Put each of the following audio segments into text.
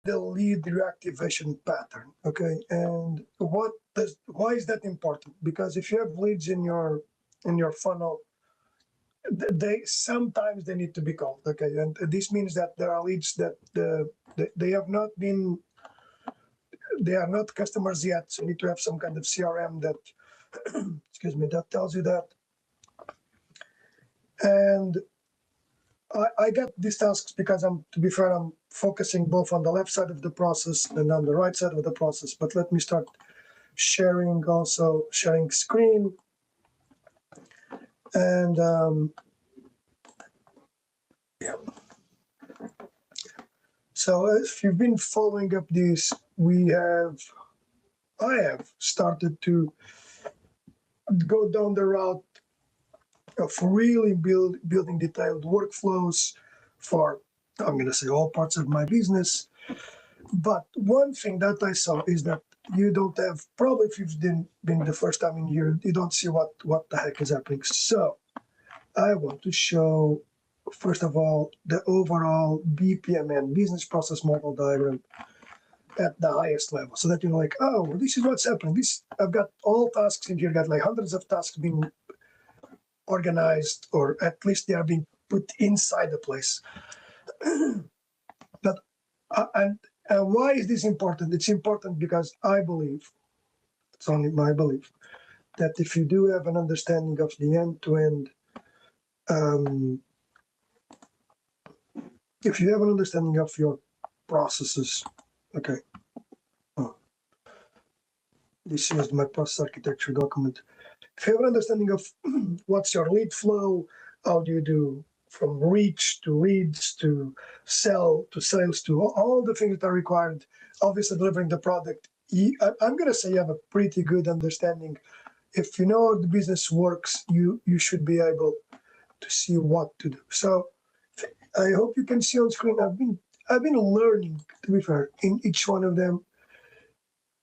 the lead reactivation pattern, okay? And why is that important? Because if you have leads in your funnel, they sometimes they need to be called, okay? And this means that there are leads that they have not been, they are not customers yet, so you need to have some kind of CRM that excuse me, that tells you that. And I get these tasks because to be fair, I'm focusing both on the left side of the process and on the right side of the process. But let me start sharing screen. And yeah. So if you've been following up this, I have started to go down the route of really building detailed workflows for, I'm going to say, all parts of my business. But one thing that I saw is that you don't have, probably if you've been the first time in here, you don't see what the heck is happening. So I want to show, first of all, the overall BPMN, business process model diagram, at the highest level, so that you're like, oh, this is what's happening. I've got all tasks in here, got like hundreds of tasks being organized, or at least they are being put inside the place. But and why is this important? It's important because I believe, it's only my belief, that if you do have an understanding of the end-to-end, if you have an understanding of your processes, okay. This is my process architecture document. If you have an understanding of what's your lead flow, how do you do from reach to leads to sell to sales to all the things that are required, obviously delivering the product, I'm going to say you have a pretty good understanding. If you know how the business works, you should be able to see what to do. So I hope you can see on screen. I've been learning, to be fair, in each one of them.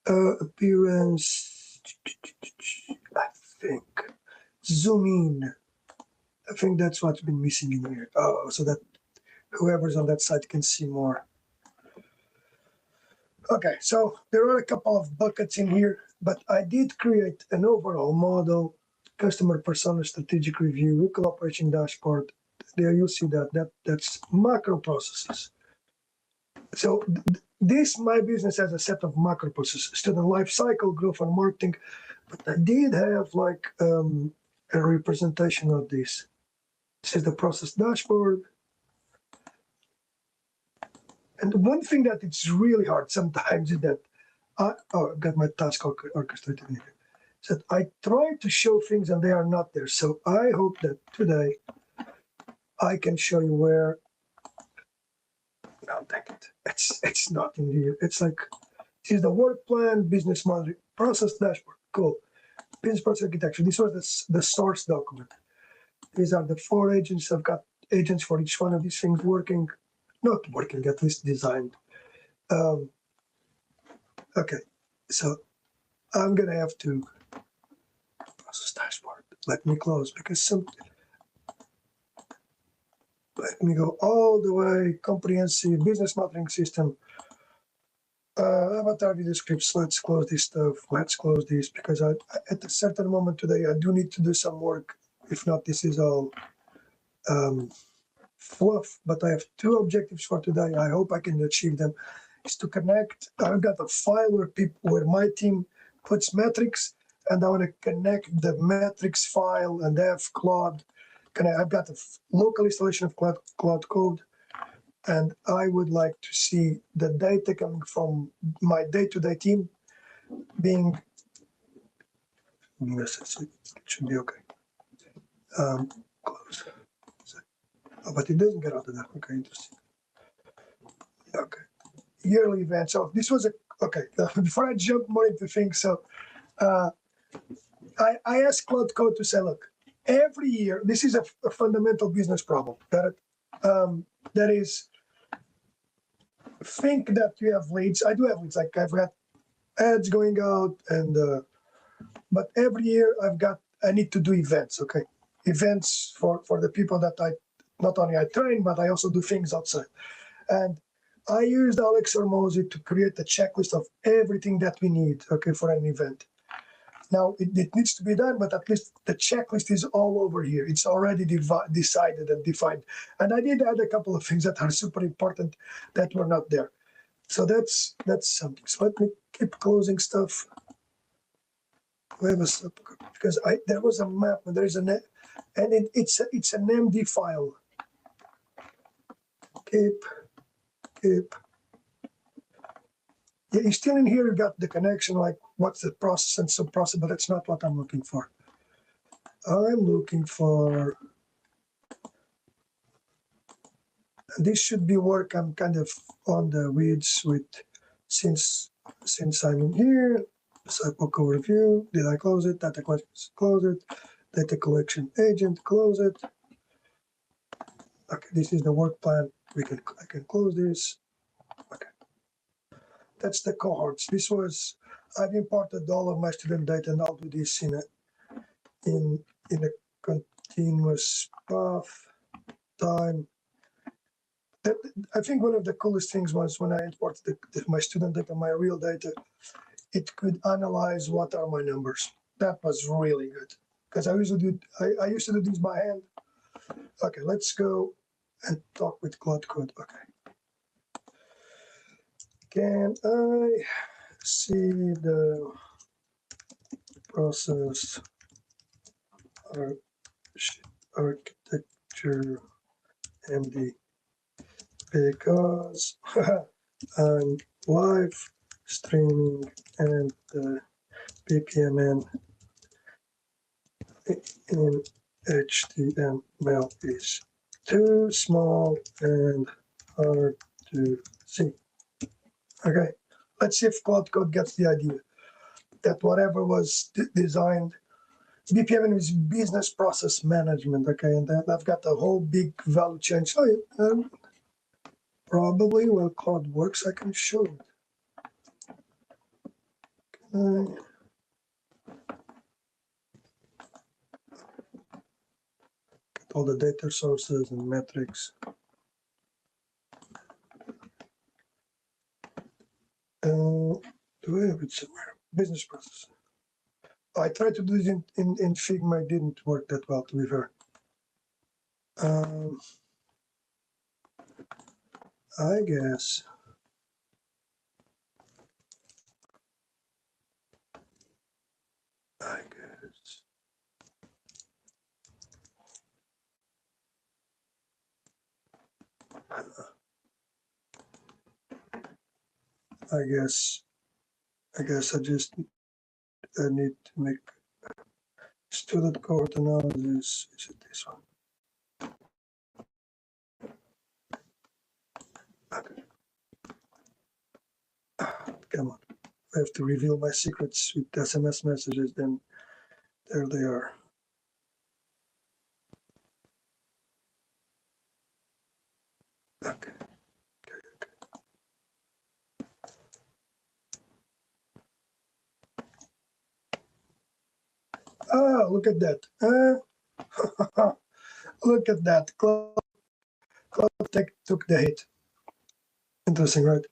Appearance, I think. Zoom in. I think that's what's been missing in here. Oh, so that whoever's on that side can see more. Okay, so there are a couple of buckets in here, but I did create an overall model, customer persona strategic review, vehicle operation dashboard. There you see that's macro processes. So my business has a set of macro processes, student life cycle, growth and marketing, but I did have like a representation of this. This is the process dashboard. And one thing that it's really hard sometimes is that, I've got my task orchestrated in here. So I try to show things and they are not there. So I hope that today I can show you where. No, take it. It's not in here. It's like, this is the work plan, business model, process dashboard. Cool. Business process architecture. This was the source document. These are the 4 agents. I've got agents for each one of these things working, not working, at least designed. Okay, so I'm gonna have to process dashboard. Let me close because let me go all the way, comprehensive business modeling system. Avatar video scripts, let's close this stuff. Let's close this because at a certain moment today, I do need to do some work. If not, this is all fluff, but I have 2 objectives for today. I hope I can achieve them. Is to connect. I've got a file where my team puts metrics, and I want to connect the metrics file and have Claude. I've got a local installation of Cloud Code, and I would like to see the data coming from my day-to-day team being. Yes, it should be okay. Close. Oh, but it doesn't get out of that. Okay, interesting. Okay. Yearly event. So this was okay. Before I jump more into things, so I asked Cloud Code to say, look, every year, this is a fundamental business problem that is, think that you have leads. I do have leads, like I've got ads going out, and but every year I need to do events. Okay, events for the people that not only I train, but I also do things outside. And I used Alex Hormozy to create a checklist of everything that we need, okay, for an event. Now, it needs to be done, but at least the checklist is all over here. It's already decided and defined. And I did add a couple of things that are super important that were not there. So that's something. So let me keep closing stuff. We have a because there was a map, and there is and it's an MD file. Keep. Yeah, you still in here. You got the connection, like what's the process and sub-process, but that's not what I'm looking for. I'm looking for. This should be work. I'm kind of on the weeds with since I'm in here. Cycle overview. Did I close it? Data collection, close it. Data collection agent, close it. Okay, this is the work plan. I can close this. Okay, that's the cohorts. This was I've imported all of my student data, and I'll do this in a continuous path time. I think one of the coolest things was when I imported my student data, my real data, it could analyze what are my numbers. That was really good because I used to do this by hand. Okay, let's go and talk with Cloud Code. Okay, can I see the process architecture MD because I'm live streaming and the BPMN in HTML is too small and hard to see. Okay, let's see if Cloud Code gets the idea that whatever was designed, BPMN is business process management. Okay, and then I've got a whole big value chain. So probably when Cloud works, I can show it. All the data sources and metrics. Do I have it somewhere? Business process. I tried to do this in Figma. It didn't work that well, to be fair. I guess. I need to make student cohort analysis. Is it this one? Okay. Come on. I have to reveal my secrets with SMS messages, then there they are. Okay. Ah, look at that. Look at that. Cloud Tech took the hit. Interesting, right?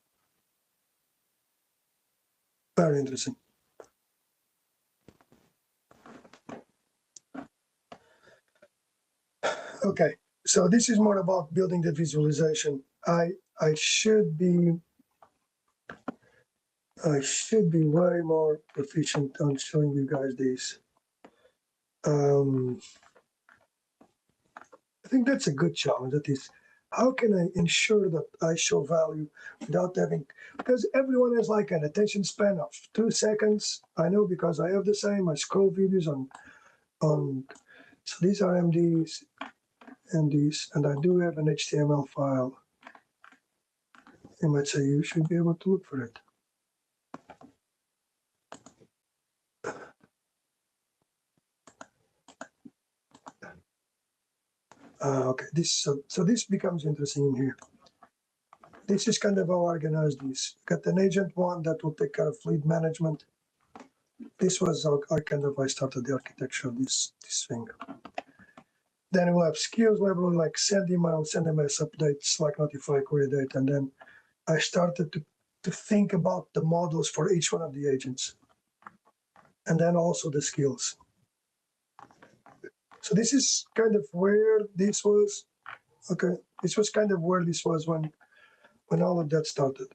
Very interesting. Okay, so this is more about building the visualization. I should be way more proficient on showing you guys this. I think that's a good challenge. That is, how can I ensure that I show value without having, because everyone has like an attention span of 2 seconds. I know because I have the same. I scroll videos on so these are MDs, and I do have an HTML file. You might say you should be able to look for it. Okay, so this becomes interesting in here. This is kind of how I organize this. Got an agent one that will take care of fleet management. This was how I started the architecture of this thing. Then we'll have skills level like send email, send MS updates, like notify, query date, and then I started to think about the models for each one of the agents, and then also the skills. So this is kind of where this was. Okay, this was kind of where this was when all of that started.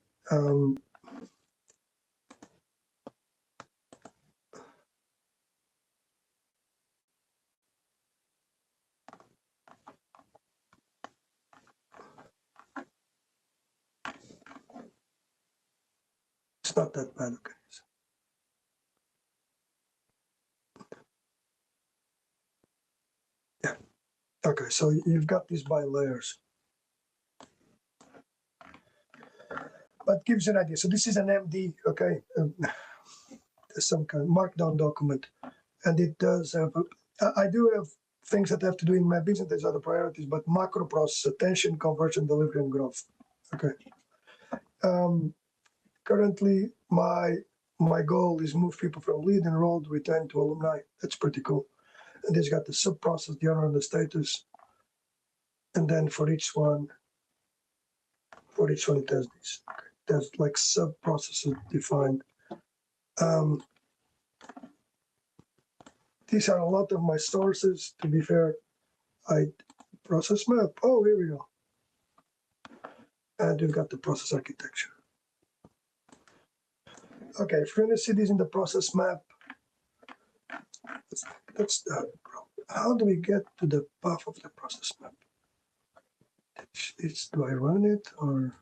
It's not that bad. Okay. Yeah. Okay. So you've got these by layers, but gives you an idea. So this is an MD. Okay. Some kind of markdown document, and it does have. I do have things that have to do in my business. There's other priorities, but macro process, attention, conversion, delivery, and growth. Okay. Currently, my goal is move people from lead, enrolled, retained to alumni. That's pretty cool. And it's got the sub process, the honor, and the status. And then for each one, it has these. Okay. There's like sub processes defined. Um, these are a lot of my sources. To be fair, I process map. Oh, here we go. And we've got the process architecture. Okay, if you're going to see these in the process map, that's how do we get to the path of the process map? Do I run it or?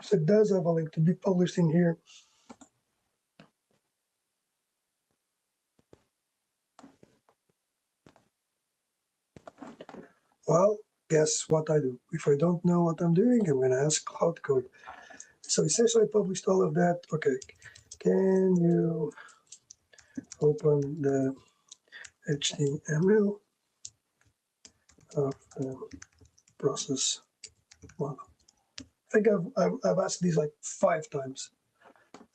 So it does have a link to be published in here. Well, guess what I do? If I don't know what I'm doing, I'm going to ask Cloud Code. So essentially, I published all of that. Okay, can you open the HTML of the process model? I think I've asked these like 5 times.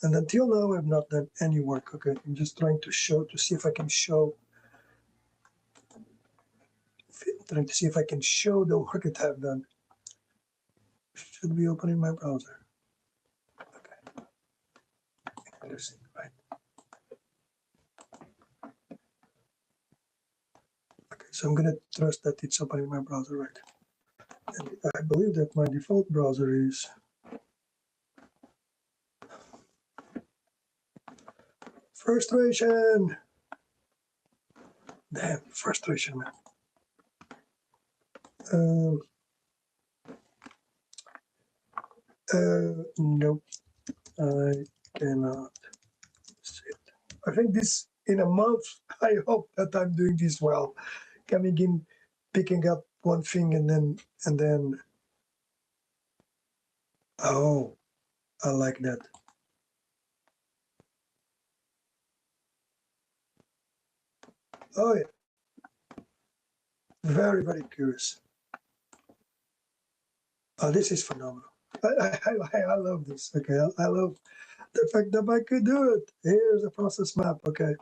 And until now, I've not done any work. Okay, I'm just trying to see if I can show the work that I've done. Should be opening my browser. Okay, interesting, right? Okay, so I'm gonna trust that it's opening my browser, right? And I believe that my default browser is frustration. Damn, frustration, man. Nope, I cannot see it. I think this in a month. I hope that I'm doing this well, coming in, picking up one thing, and then. Oh, I like that. Oh yeah, very curious. Oh, this is phenomenal. I love this. Okay, I love the fact that I could do it. Here's a process map. Okay,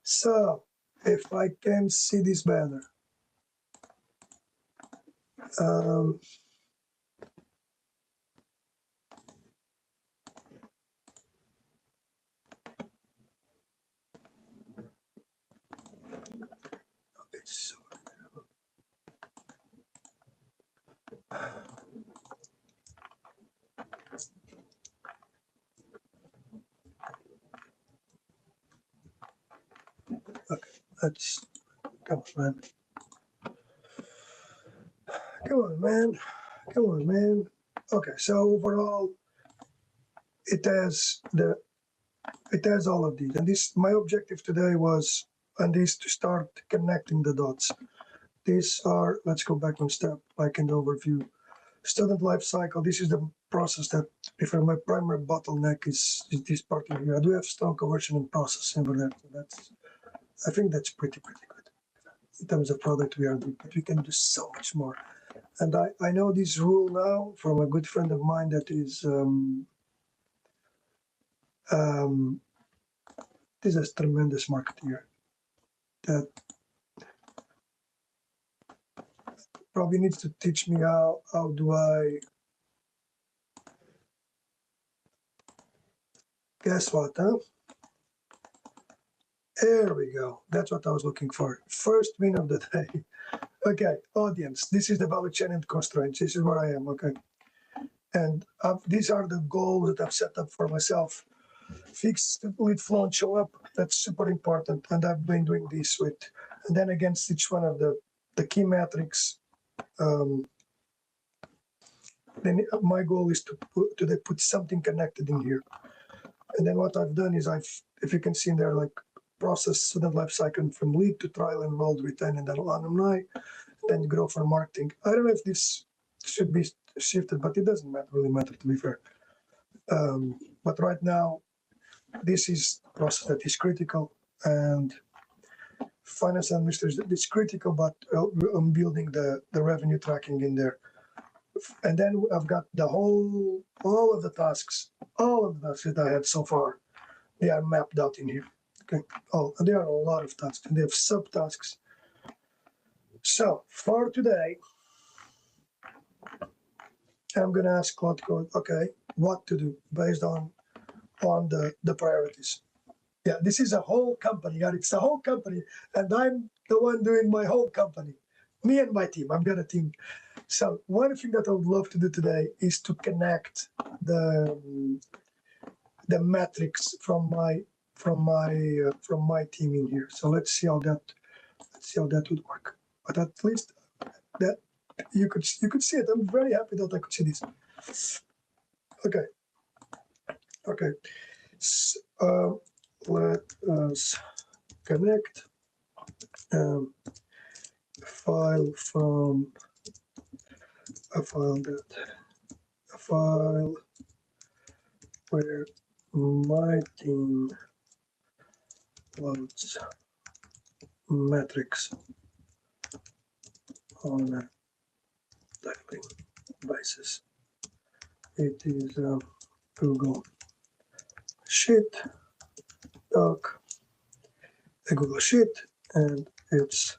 so if I can see this better, um, okay, so, okay, let's come on, man. Come on, man. Come on, man. Okay, so overall, it has all of these, and this my objective today was, and is to start connecting the dots. These are, let's go back one step, like in the overview. Student life cycle. This is the process that, if my primary bottleneck is this part of here. I do have strong conversion and processing for that. So I think that's pretty good in terms of product we are doing, but we can do so much more. And I know this rule now from a good friend of mine that is this is a tremendous marketeer that probably needs to teach me how do I, guess what, huh? There we go. That's what I was looking for. First win of the day. Okay, audience, this is the value chain and constraints. This is where I am, okay? And these are the goals that I've set up for myself. Fix lead flow and show up. That's super important. And I've been doing this with, and then against each one of the key metrics. Then my goal is to put something connected in here. And then what I've done is if you can see in there, like process student life cycle from lead to trial, enrolled, retain, and then alumni, then grow for marketing. I don't know if this should be shifted, but it doesn't really matter, to be fair. But right now, this is a process that is critical, and finance administrators is critical, but I'm building the revenue tracking in there. And then I've got all of the tasks that I had so far. They are mapped out in here. Okay. Oh, and there are a lot of tasks, and they have subtasks. So for today, I'm going to ask Cloud Code, okay, what to do based on the priorities. Yeah, this is a whole company, and it's a whole company, and I'm the one doing my whole company. Me and my team. I've got a team. So one thing that I would love to do today is to connect the metrics from my team in here. So let's see how that would work. But at least that you could see it. I'm very happy that I could see this. Okay. So, let us connect file from a file where my team loads metrics on a daily basis. It is a Google Sheet doc, a Google Sheet, and it's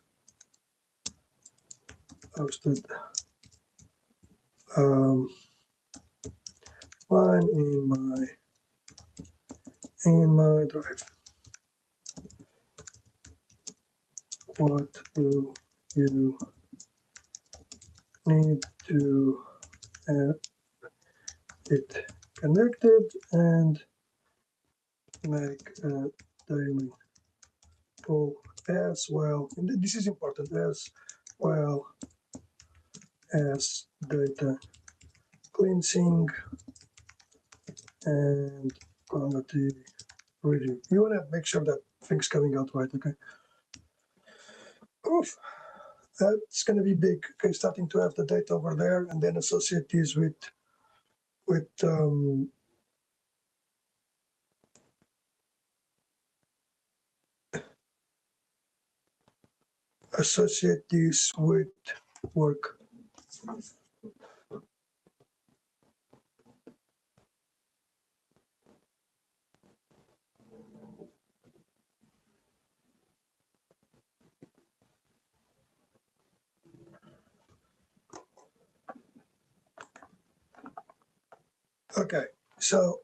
hosted line in my drive. What do you need to have it connected and make a daily pull as well? And this is important, as well as data cleansing and quality review. You want to make sure that things coming out right, okay? Oof, that's going to be big. Okay, starting to have the data over there, and then associate these with work. Okay, so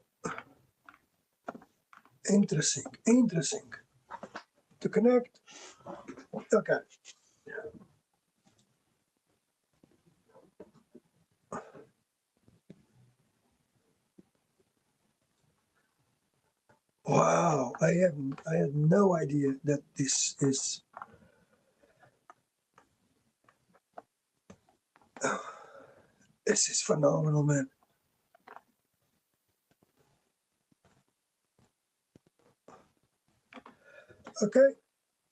interesting to connect. Okay. Wow, I had no idea that this is this is phenomenal, man. Okay,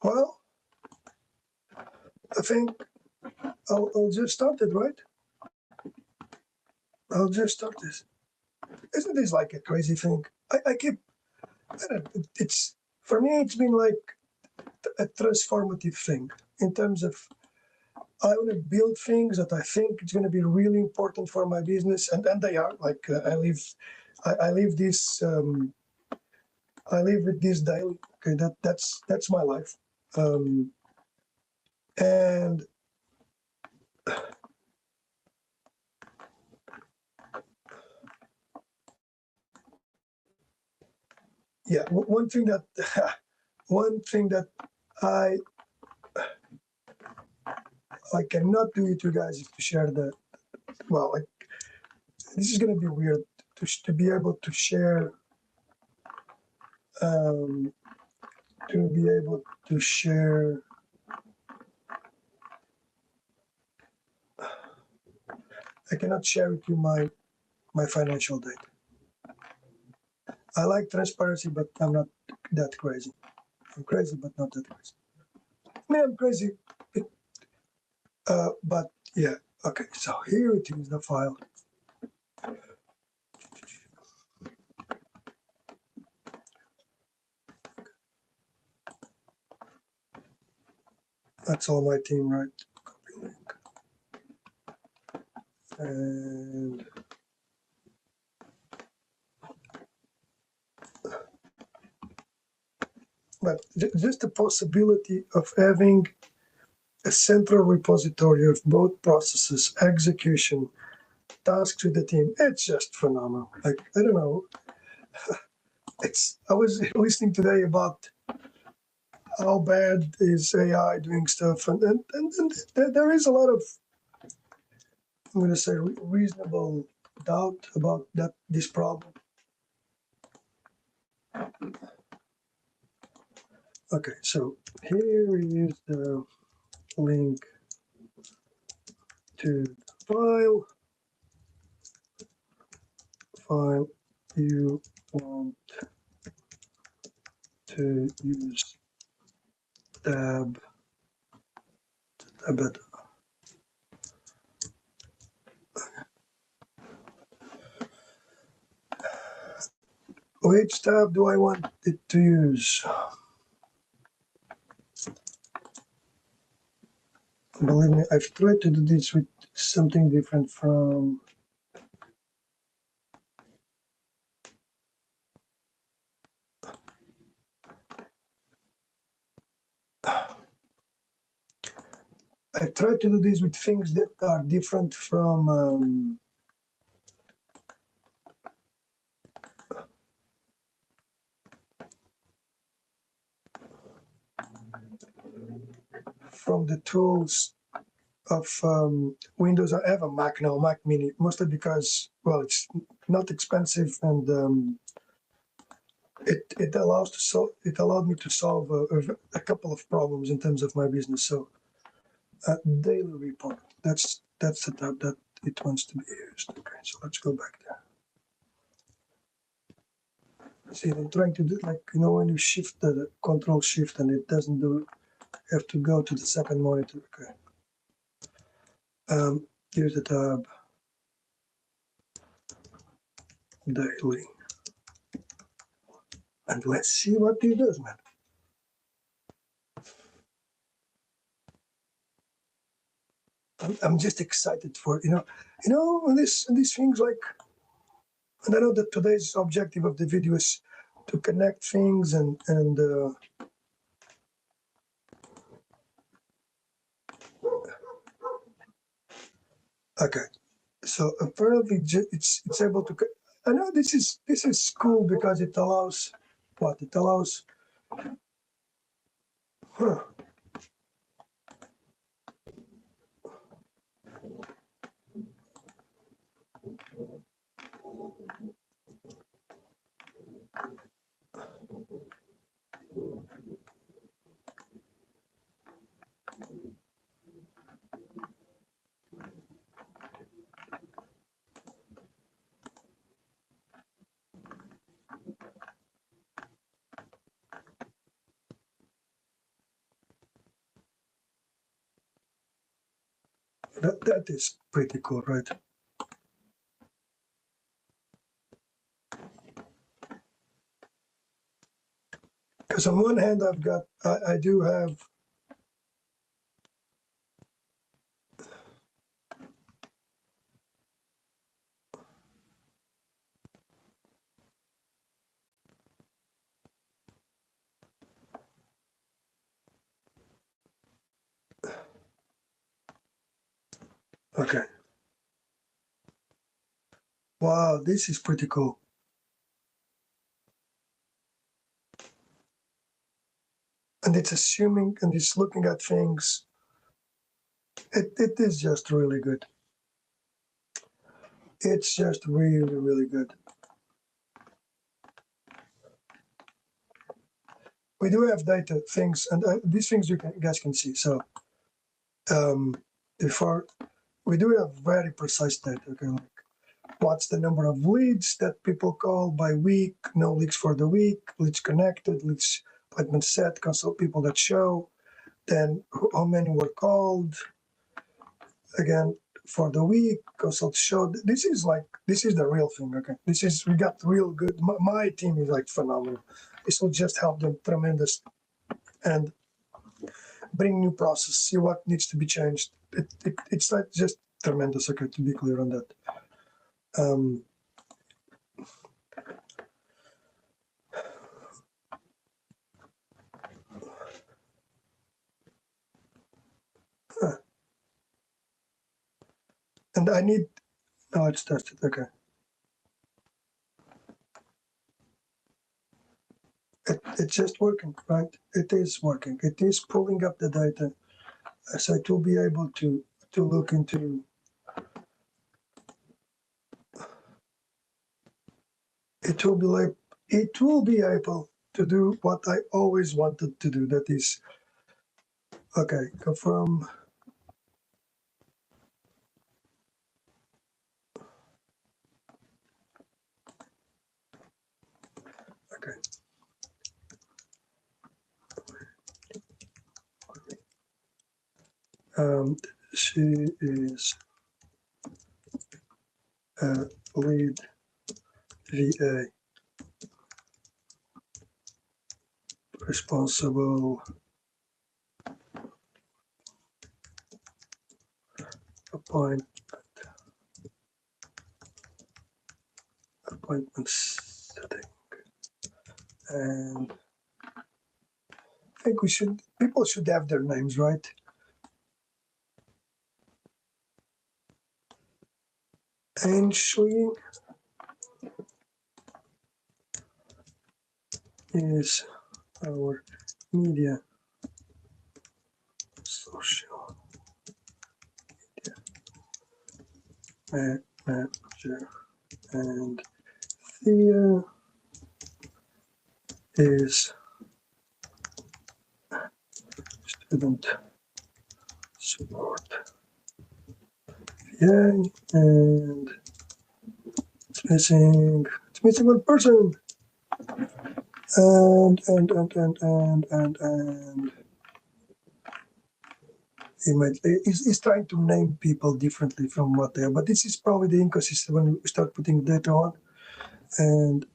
well, I think I'll just start it, right? I'll just start this. Isn't this like a crazy thing? I keep, I don't, it's, for me, it's been like a transformative thing in terms of I want to build things that I think it's going to be really important for my business, and they are. Like I live this. I live with this daily. Okay, that's my life. And yeah, one thing that one thing that I I cannot do with you guys is to share the well. Like, this is gonna be weird to be able to share. Um, to be able to share. I cannot share with you my financial data. I like transparency, but I'm not that crazy. I'm crazy, but not that crazy. I mean, I'm crazy, but yeah. Okay, so here it is, the file. That's all my team, right? Copy link. And but just the possibility of having a central repository of both processes, execution, tasks with the team, it's just phenomenal. Like, I don't know. I was listening today about how bad is AI doing stuff, and there is a lot of, I'm going to say, reasonable doubt about this problem. Okay, so here is the link to the file you want to use tab. Which tab do I want it to use? Believe me, I've tried to do this with something different from. I tried to do this with things that are different from the tools of Windows. I have a Mac now, Mac Mini, mostly because, well, it's not expensive, and it allowed me to solve a couple of problems in terms of my business. So daily report, that's the tab that it wants to be used. Okay, so let's go back there. See, I'm trying to do, like, when you shift the control shift and it doesn't do, you have to go to the second monitor. Okay. Here's the tab, daily. And let's see what it does, man. I'm just excited for, these things, like, and I know that today's objective of the video is to connect things and okay. So apparently it's able to. I know this is cool because it allows what it allows. Huh. That is pretty cool, right? Because on one hand, I do have. Wow, this is pretty cool. And it's assuming and it's looking at things. It is just really good. It's just really, really good. We do have data things, and these things guys can see. So before we do have very precise data. Okay, like what's the number of leads that people call by week? No leads for the week. Leads connected. Leads appointment set. Consult people that show. Then how many were called? Again for the week. Consult show. This is the real thing. Okay, we got real good. My team is like phenomenal. This will just help them tremendous and bring new process. See what needs to be changed. It's like just tremendous. Okay, to be clear on that. And I need. Oh, it's tested. Okay. It's just working, right? It is working. It is pulling up the data, so it will be able to look into. It will be like it will be able to do what I always wanted to do. That is, okay. Confirm. Okay. She is a lead VA responsible appointment setting, and I think people should have their names right. Ainsley is our media social media manager, and Thea is student support VA, and it's missing one person, and he's trying to name people differently from what they are, but this is probably the ecosystem when we start putting data on. And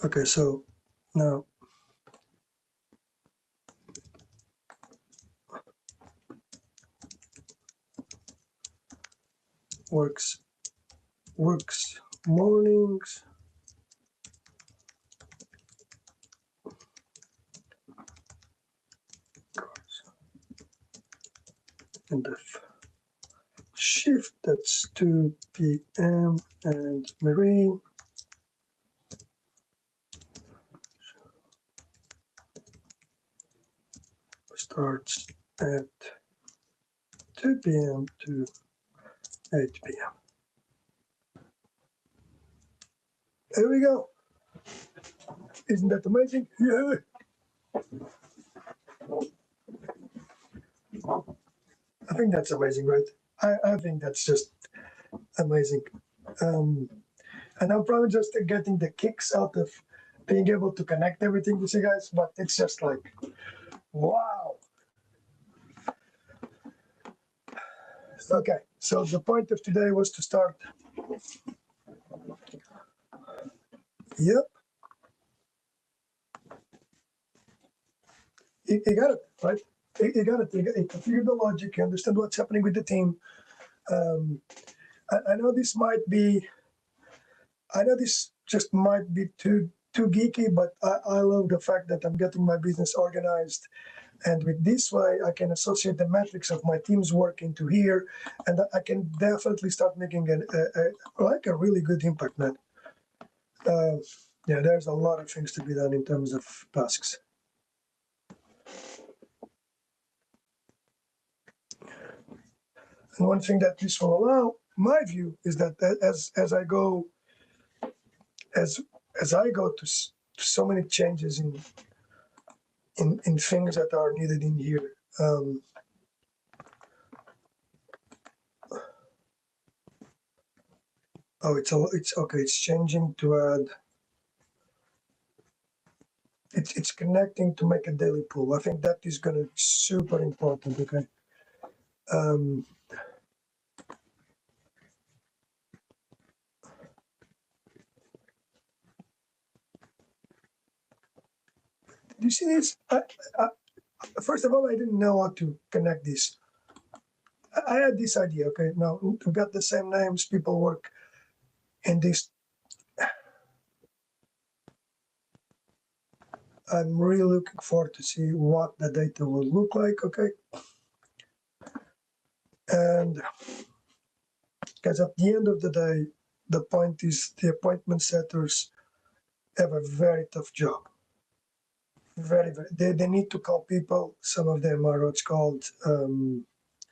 okay, so now works mornings, and the shift, that's 2 p.m. and Marie starts at 2 p.m. to 8 p.m. There we go. Isn't that amazing? Yeah. I think that's amazing, right? I think that's just amazing. And I'm probably just getting the kicks out of being able to connect everything with you guys, but it's just like, wow. Okay, so the point of today was to start. Yep. You got it, right? You got it. You figure the logic, you understand what's happening with the team. I know this might be, I know this just might be too geeky, but I love the fact that I'm getting my business organized. And with this way, I can associate the metrics of my team's work into here, and I can definitely start making a really good impact, man. Uh, yeah, there's a lot of things to be done in terms of tasks. And one thing that this will allow, my view, is that as I go as I go to so many changes in things that are needed in here. Oh, it's okay. It's changing to add. It's connecting to make a daily pool. I think that is going to be super important. Okay. Um, do you see this? First of all, I didn't know how to connect this. I had this idea. Okay, now we've got the same names. People work in this. I'm really looking forward to see what the data will look like. Okay, and because at the end of the day, the point is the appointment setters have a very tough job. Very. They need to call people. Some of them are what's called, you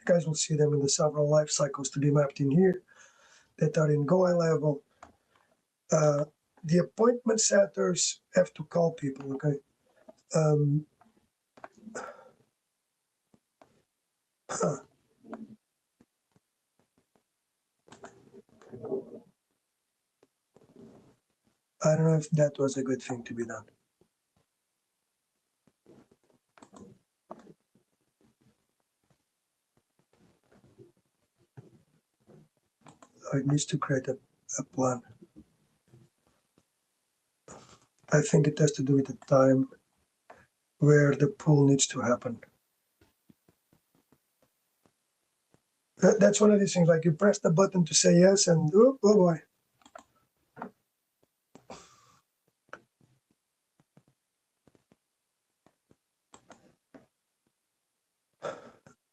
guys will see them in the several life cycles to be mapped in here that are in Go level. The appointment setters have to call people, okay? Um, huh, I don't know if that was a good thing to be done. It needs to create a plan. I think it has to do with the time where the pool needs to happen. That's one of these things, like you press the button to say yes, and oh boy.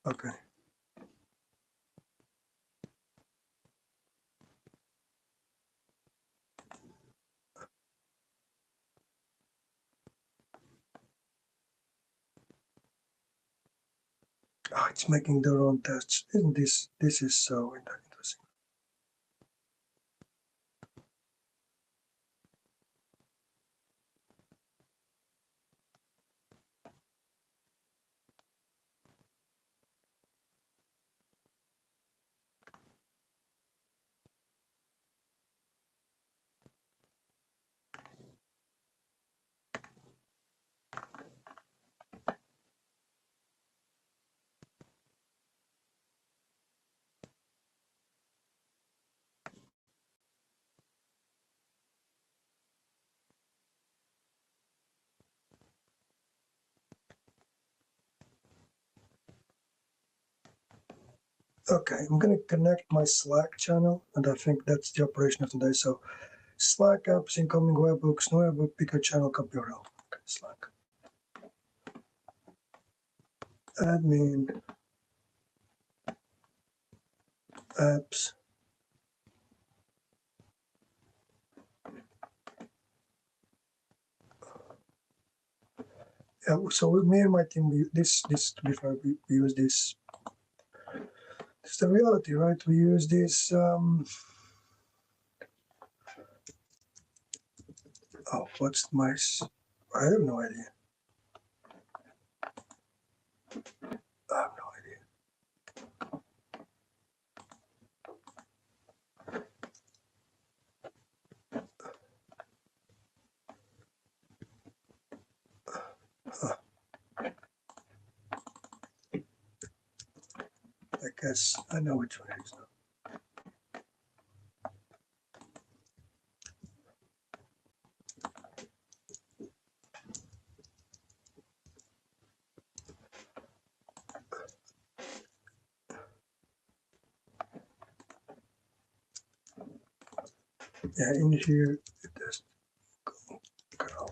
Okay. Oh, it's making their own tests. Isn't this is so interesting. Okay, I'm gonna connect my Slack channel, and I think that's the operation of today. So Slack apps, incoming webhooks, no webhook, picker channel, copy URL. Okay, Slack. Admin apps. Yeah, so me and my team, this to be fair, we use this. It's the reality, right? We use this. Oh, what's my? I have no idea. I have no idea. Huh, I guess I know which one it is now. Yeah, in here it has go.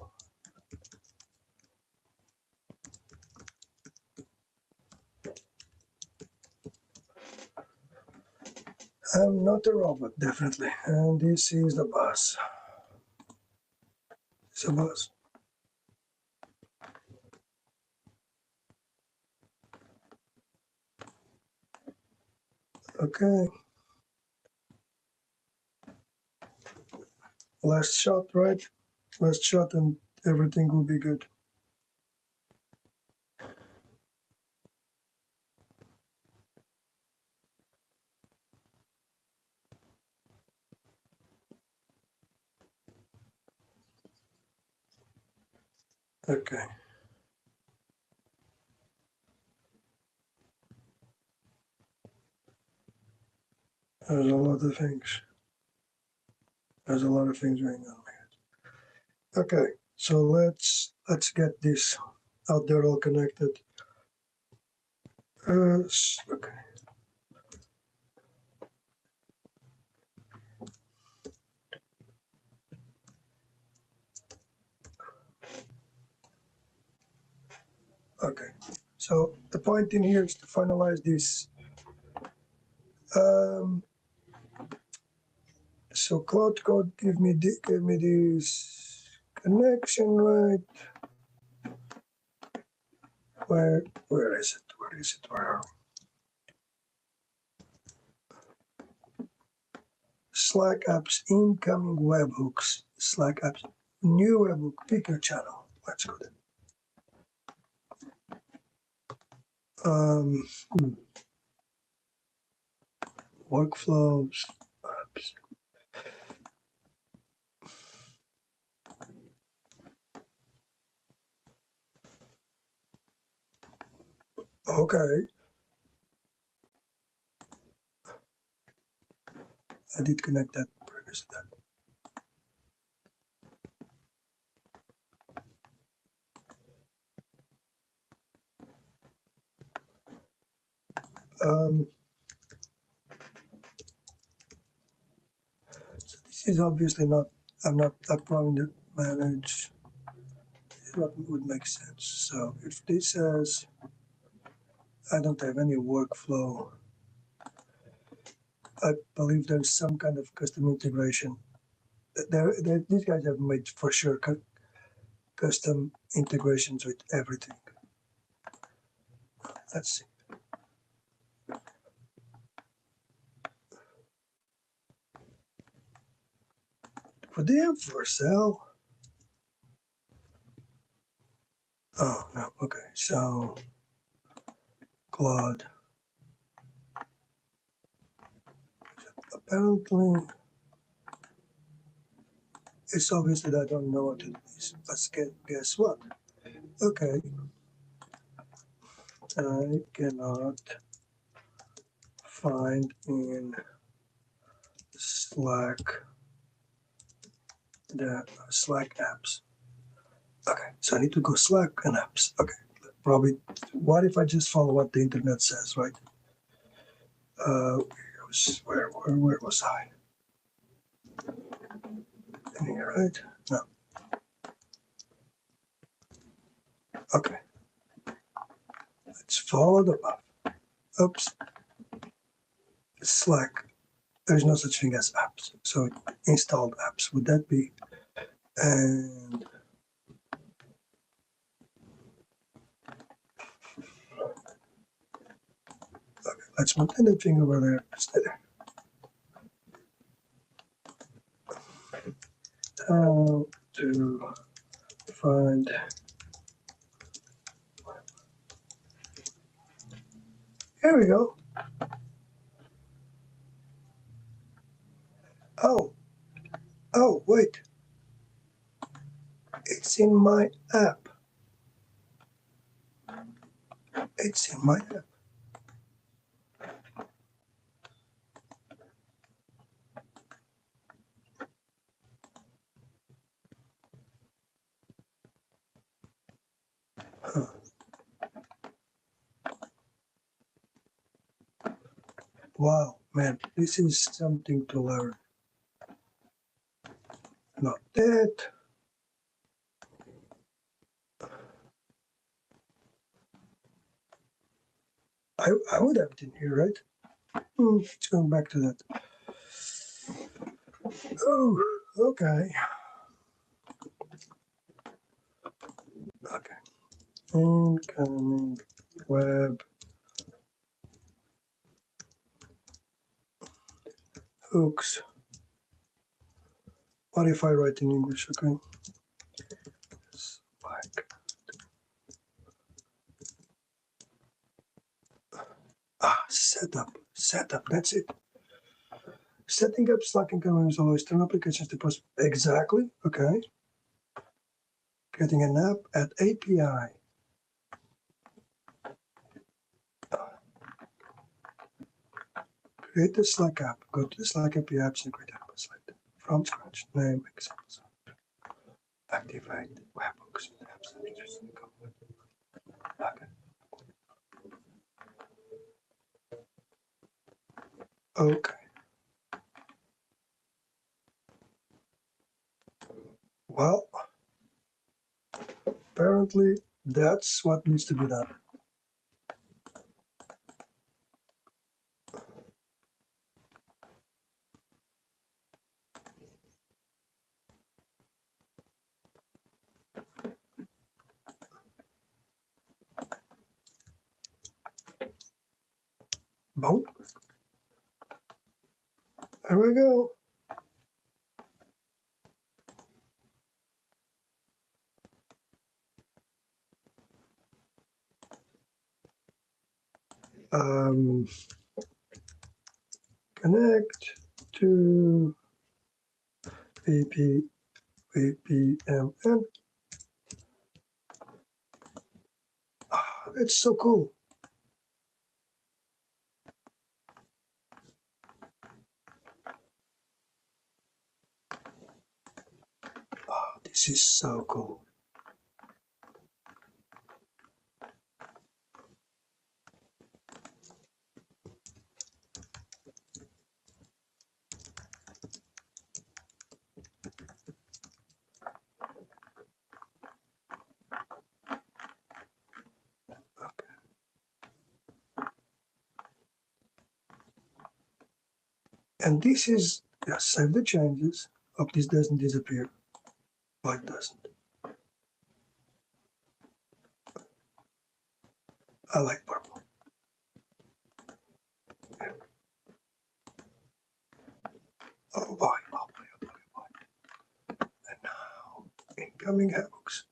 I'm not a robot, definitely. And this is the bus. It's a bus. Okay. Last shot, right? Last shot and everything will be good. Okay. There's a lot of things. There's a lot of things going on. Okay, so let's get this out there all connected. Okay. Okay. So the point in here is to finalize this. So Cloud Code gave me this connection, right? Where is it? Where is it? Where are we? Slack apps incoming webhooks. Slack apps new webhook. Pick your channel. Let's go there. Um, workflows. Apps. Okay, I did connect that previous to that. So this is obviously not. I'm not applying to manage. What would make sense? So if this says I don't have any workflow, I believe there's some kind of custom integration. These guys have made for sure custom integrations with everything. Let's see. For the Vercel. Oh no. Okay. So Claude. Apparently, it's obvious that I don't know what it is. Let's guess what. Okay. I cannot find in Slack the Slack apps. Okay, so I need to go Slack and apps. Okay, probably. What if I just follow what the internet says, right? Where was I? In here, right? No. Okay, let's follow the path. Oops. Slack. There's no such thing as apps. So installed apps. Would that be? And okay, let's move that thing over there. Stay there. How to find. Here we go. Oh, oh, wait. It's in my app. It's in my app. Huh. Wow, man, this is something to learn. not that. I would have it in here, right? Let's go back to that. Oh, okay. Okay. Incoming web hooks. What if I write in English? Okay. Like setup. That's it. Setting up Slack and Canvas always turn applications to post. Exactly. Okay. Getting an app at API. Create a Slack app. Go to the Slack API apps and create app. Select from scratch. Name examples. Activate webhooks. Apps. Okay. Okay. Well, apparently that's what needs to be done. Boom. There we go. Connect to VPMN. It's so cool. This is so cool. And this is, save the changes. Hope this doesn't disappear. Oh, it doesn't. I like purple. Oh boy. And now, incoming hooks.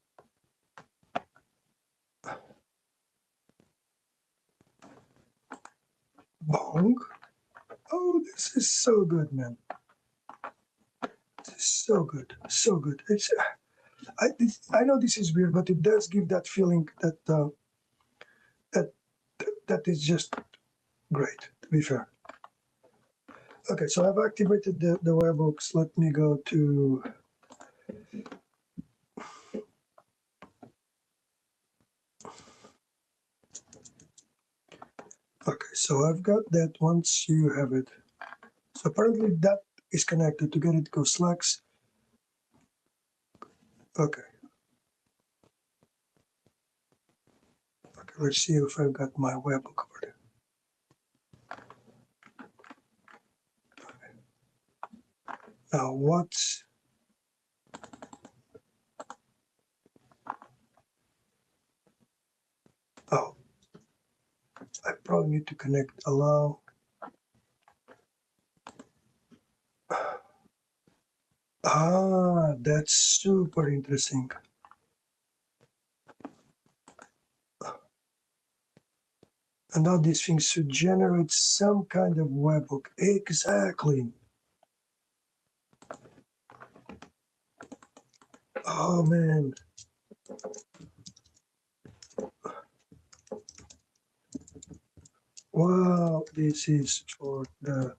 Bong. Oh, this is so good, man. This is so good. So good. It's, I know this is weird, but it does give that feeling that that is just great, to be fair. Okay, so I've activated the webhooks. Let me go to okay, so I've got that once you have it. So apparently that is connected. To get it, go Slacks. Okay. Okay, let's see if I've got my webhook over there. Now what's oh, I probably need to connect allow. Ah, that's super interesting. And now these things should generate some kind of webhook. Exactly. Oh man. Wow, this is for the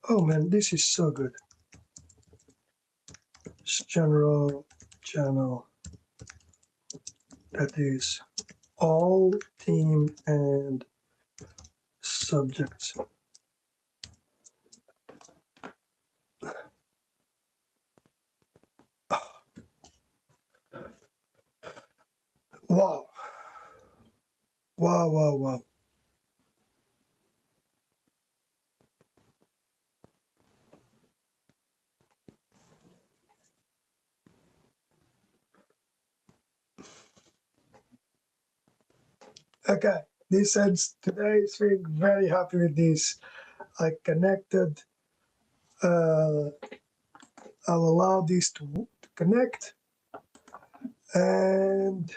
oh man, this is so good. General channel that is all team and subjects. Wow, wow, wow. Okay, this ends today's thing. Very happy with this. I connected. Uh, I'll allow this to connect, and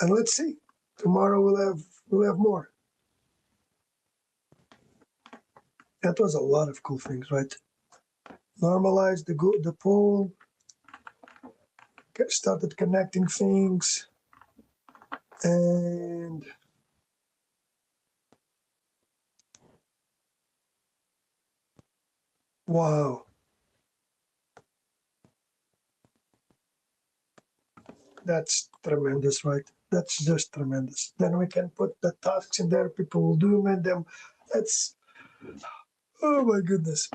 let's see. Tomorrow we'll have more. That was a lot of cool things, right? Normalized the pool, started connecting things, and wow, that's tremendous, right? That's just tremendous. Then we can put the tasks in there. People will do them. That's oh my goodness.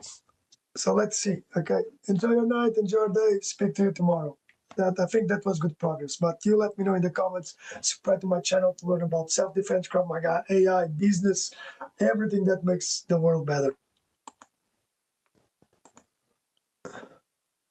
So let's see. Okay, enjoy your night. Enjoy your day. Speak to you tomorrow. That I think that was good progress. But you let me know in the comments. Subscribe to my channel to learn about self-defense, Krav Maga, AI, business, everything that makes the world better.